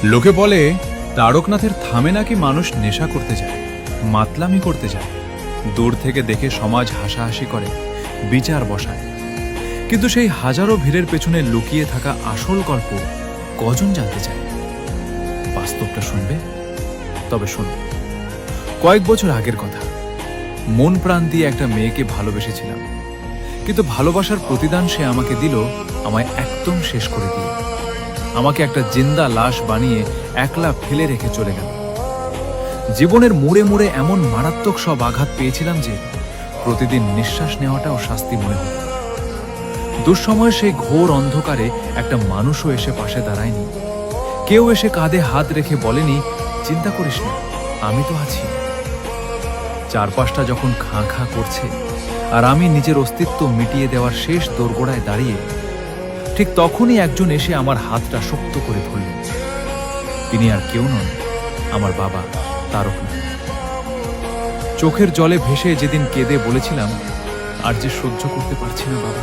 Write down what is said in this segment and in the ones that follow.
লোকে বলে তারকনাথের থামে নাকি মানুষ নেশা করতে যায়, মাতলামি করতে যায়, দূর থেকে দেখে সমাজ হাসাহাসি করে, বিচার বসায়। কিন্তু সেই হাজারো ভিড়ের পেছনে লুকিয়ে থাকা আসল গল্প কজন জানতে চায়? বাস্তবটা শুনবে? তবে শুনো, কয়েক বছর আগের কথা। মন প্রাণ দিয়ে একটা মেয়েকে ভালোবেসেছিলাম, কিন্তু ভালোবাসার প্রতিদান সে আমাকে দিল আমায় একদম শেষ করে দিয়ে। আমাকে একটা জিন্দা লাশ বানিয়ে একলা ফেলে রেখে চলে গেল। জীবনের মোড়ে মোড়ে এমন মারাত্মক সব আঘাত পেয়েছিলাম যে প্রতিদিন নিঃশ্বাস নেওয়াটাও শাস্তি মনে হতো। দুঃসময় সেই ঘোর অন্ধকারে একটা মানুষও এসে পাশে দাঁড়ায়নি। কেউ এসে কাঁধে হাত রেখে বলেনি, চিন্তা করিস না, আমি তো আছি। চারপাশটা যখন খাঁ খাঁ করছে আর আমি নিজের অস্তিত্ব মিটিয়ে দেওয়ার শেষ দোরগোড়ায় দাঁড়িয়ে, ঠিক তখনই একজন এসে আমার হাতটা শক্ত করে ধরলেন। তিনি আর কেউ নন, আমার বাবা তারকনাথ। চোখের জলে ভেসে যেদিন কেঁদে বলেছিলাম, আর যে সহ্য করতে পারছি না বাবা,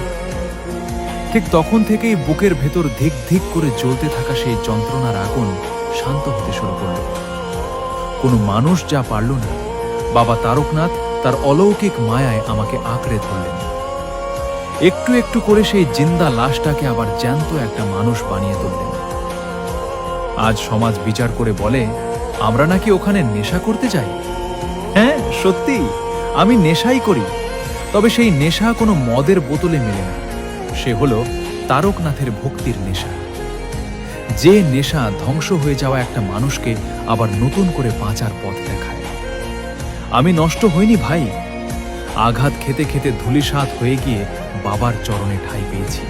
ঠিক তখন থেকেই বুকের ভেতর ধিক ধিক করে জ্বলতে থাকা সেই যন্ত্রণার আগুন শান্ত হতে শুরু করল। কোনো মানুষ যা পারল না, বাবা তারকনাথ তার অলৌকিক মায়ায় আমাকে আঁকড়ে ধরলেন। একটু একটু করে সেই জিন্দা লাশটাকে আবার জ্যান্ত একটা মানুষ বানিয়ে তুললেন। আজ সমাজ বিচার করে বলে আমরা নাকি ওখানে নেশা করতে যাই। হ্যাঁ, সত্যি, আমি নেশাই করি, তবে সেই নেশা কোনো মদের বোতলে মেলে না। সে হলো তারকনাথের ভক্তির নেশা। যে নেশা ধ্বংস হয়ে যাওয়া একটা মানুষকে আবার নতুন করে বাঁচার পথ দেখায়। আমি নষ্ট হইনি ভাই, আঘাত খেতে খেতে ধূলিসাৎ হয়ে গিয়ে বাবার চরণে ঠাঁই পেয়েছি।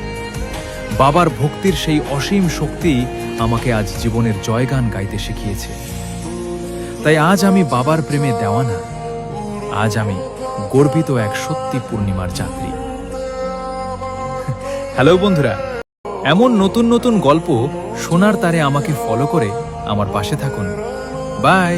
বাবার ভক্তির সেই অসীম শক্তি আমাকে আজ জীবনের জয়গান গাইতে শিখিয়েছে। তাই আজ আমি বাবার প্রেমে দেওয়ানা। আজ আমি গর্বিত এক সত্যি পূর্ণিমার যাত্রী। হ্যালো বন্ধুরা, এমন নতুন নতুন গল্প শোনার তারে আমাকে ফলো করে আমার পাশে থাকুন। বাই।